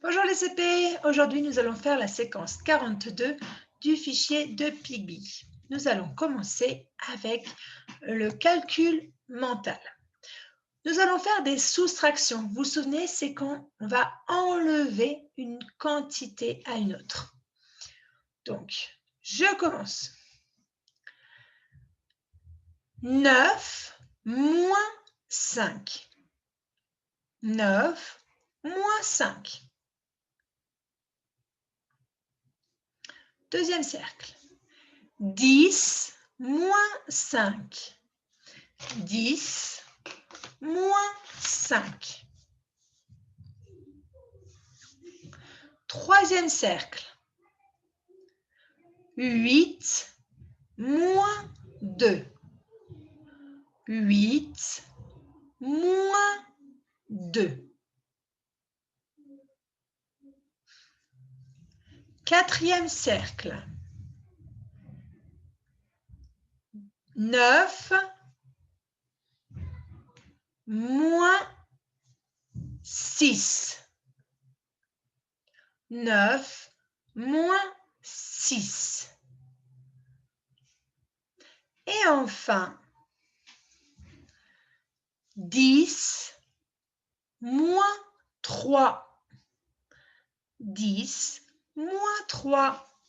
Bonjour les CP, aujourd'hui nous allons faire la séquence 42 du fichier de Pigby. Nous allons commencer avec le calcul mental. Nous allons faire des soustractions. Vous vous souvenez, c'est quand on va enlever une quantité à une autre. Donc, je commence. 9 moins 5. 9 moins 5. Deuxième cercle. 10 moins 5. 10 moins 5. Troisième cercle. 8 moins 2. 8 moins 2. Quatrième cercle. 9 moins 6. 9 moins 6. Et enfin, 10 moins 3. 10 moins 3.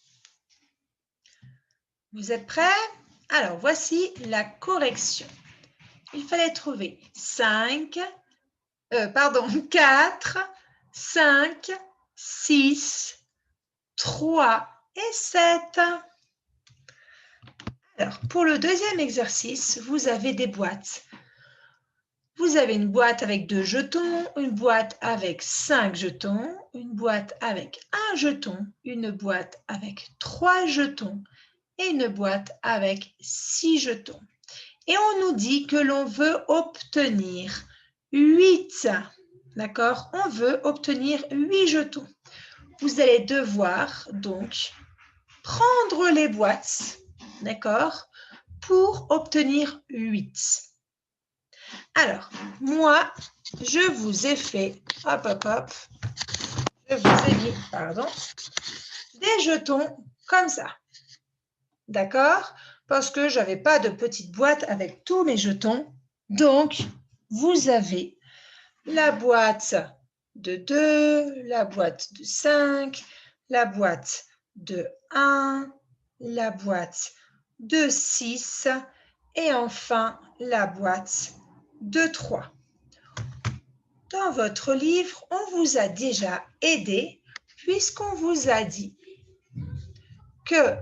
Vous êtes prêts? Alors, voici la correction. Il fallait trouver 4, 5, 6, 3 et 7. Alors, pour le deuxième exercice, vous avez des boîtes. Vous avez une boîte avec 2 jetons, une boîte avec 5 jetons, une boîte avec 1 jeton, une boîte avec 3 jetons et une boîte avec 6 jetons. Et on nous dit que l'on veut obtenir 8. D'accord? On veut obtenir 8 jetons. Vous allez devoir donc prendre les boîtes, d'accord, pour obtenir 8. Alors, moi, je vous ai fait, je vous ai mis, des jetons comme ça. D'accord? Parce que je n'avais pas de petite boîte avec tous mes jetons. Donc, vous avez la boîte de 2, la boîte de 5, la boîte de 1, la boîte de 6 et enfin la boîte de 3. Dans votre livre, on vous a déjà aidé puisqu'on vous a dit que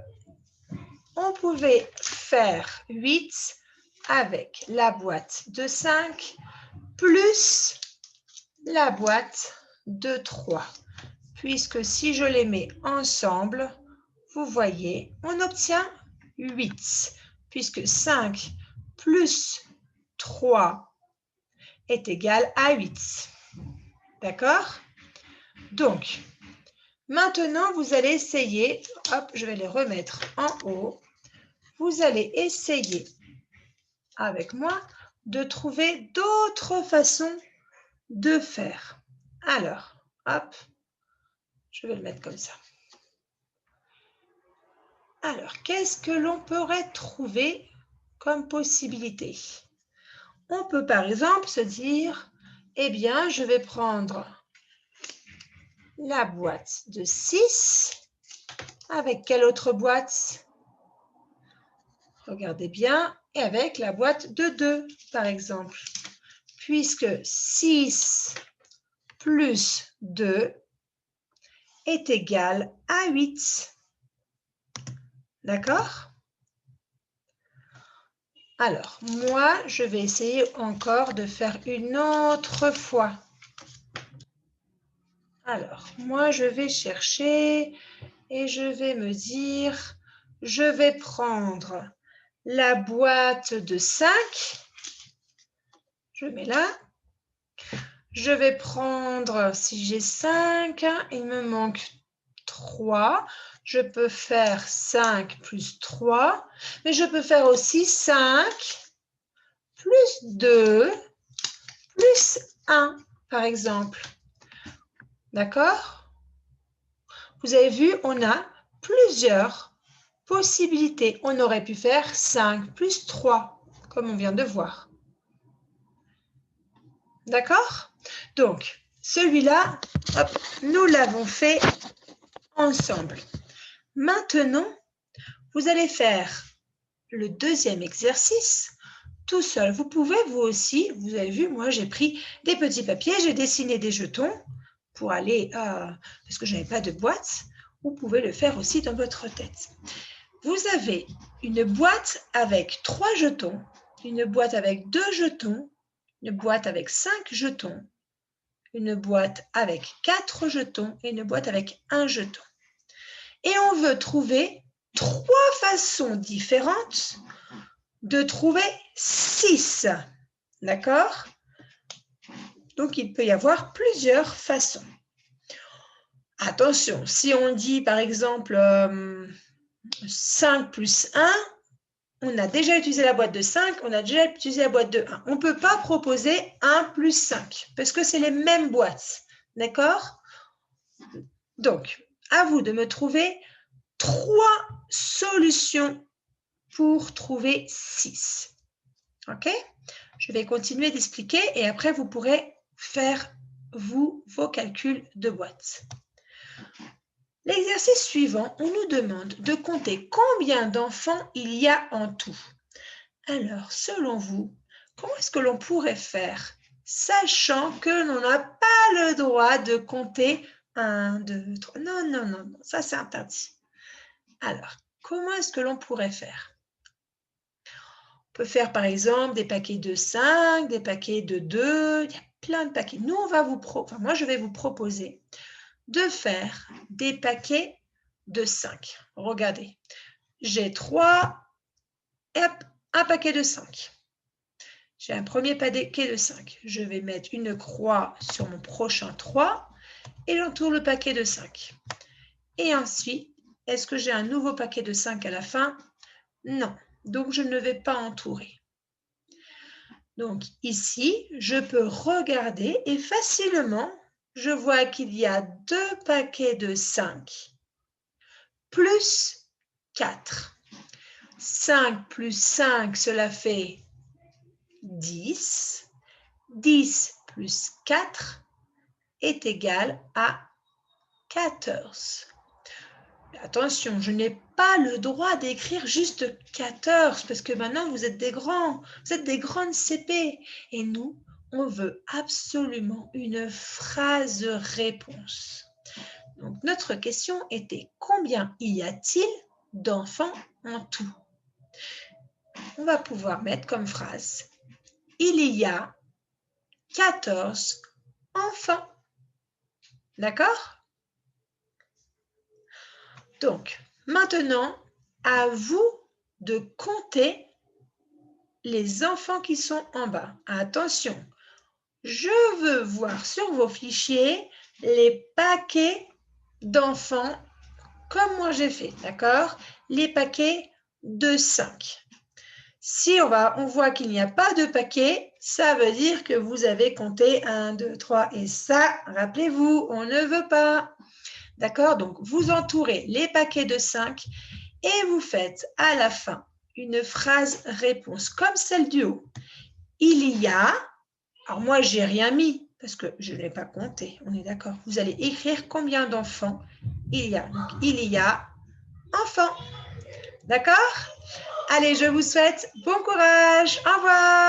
on pouvait faire 8 avec la boîte de 5 plus la boîte de 3. Puisque si je les mets ensemble, vous voyez, on obtient 8. Puisque 5 plus 3 est égal à 8. D'accord? Donc, maintenant, vous allez essayer, hop, je vais les remettre en haut. Vous allez essayer avec moi de trouver d'autres façons de faire. Alors, hop, je vais le mettre comme ça. Alors, qu'est-ce que l'on pourrait trouver comme possibilité? On peut par exemple se dire, eh bien, je vais prendre la boîte de 6 avec quelle autre boîte? Regardez bien, et avec la boîte de 2, par exemple. Puisque 6 plus 2 est égal à 8. D'accord? Alors, moi, je vais essayer encore de faire une autre fois. Alors, moi, je vais chercher et je vais me dire, je vais prendre la boîte de 5. Je mets là. Je vais prendre, si j'ai 5, il me manque 3. Je peux faire 5 plus 3, mais je peux faire aussi 5 plus 2 plus 1, par exemple. D'accord? vous avez vu, on a plusieurs possibilités. On aurait pu faire 5 plus 3, comme on vient de voir. D'accord? Donc, celui-là, nous l'avons fait ensemble. Maintenant, vous allez faire le deuxième exercice tout seul. Vous pouvez, vous aussi, vous avez vu, moi j'ai pris des petits papiers, j'ai dessiné des jetons pour aller, parce que je n'avais pas de boîte. Vous pouvez le faire aussi dans votre tête. Vous avez une boîte avec 3 jetons, une boîte avec 2 jetons, une boîte avec 5 jetons, une boîte avec 4 jetons et une boîte avec 1 jeton. Et on veut trouver 3 façons différentes de trouver 6. D'accord? Donc, il peut y avoir plusieurs façons. Attention, si on dit par exemple 5 plus 1, on a déjà utilisé la boîte de 5, on a déjà utilisé la boîte de 1. On ne peut pas proposer 1 plus 5 parce que c'est les mêmes boîtes. D'accord? Donc, à vous de me trouver 3 solutions pour trouver 6. OK? Je vais continuer d'expliquer et après, vous pourrez faire, vos calculs de boîte. L'exercice suivant, on nous demande de compter combien d'enfants il y a en tout. Alors, selon vous, comment est-ce que l'on pourrait faire, sachant que l'on n'a pas le droit de compter 1, 2, 3. Non, ça c'est interdit. Alors, comment est-ce que l'on pourrait faire? On peut faire par exemple des paquets de 5, des paquets de 2, il y a plein de paquets. Nous, moi je vais vous proposer de faire des paquets de 5. Regardez, j'ai 3 et un paquet de 5. J'ai un premier paquet de 5. Je vais mettre une croix sur mon prochain 3 et j'entoure le paquet de 5. Et ensuite, est-ce que j'ai un nouveau paquet de 5 à la fin? Non, donc je ne vais pas entourer. Donc ici, je peux regarder et facilement, je vois qu'il y a 2 paquets de 5 plus 4. 5 plus 5, cela fait 10. 10 plus 4 est égal à 14. Attention, je n'ai pas le droit d'écrire juste 14 parce que maintenant vous êtes des grands, vous êtes des grandes CP et nous, on veut absolument une phrase réponse. Donc notre question était combien y a-t-il d'enfants en tout? On va pouvoir mettre comme phrase il y a 14 enfants. D'accord? Donc, maintenant, à vous de compter les enfants qui sont en bas. Attention, je veux voir sur vos fichiers les paquets d'enfants comme moi j'ai fait, d'accord? Les paquets de 5. Si on voit qu'il n'y a pas de paquet, ça veut dire que vous avez compté 1, 2, 3 et ça, rappelez-vous, on ne veut pas. D'accord? Donc, vous entourez les paquets de 5 et vous faites à la fin une phrase réponse comme celle du haut. Il y a, alors moi, je n'ai rien mis parce que je ne l'ai pas compté, on est d'accord? Vous allez écrire combien d'enfants il y a. Donc, il y a enfants. D'accord? Allez, je vous souhaite bon courage. Au revoir.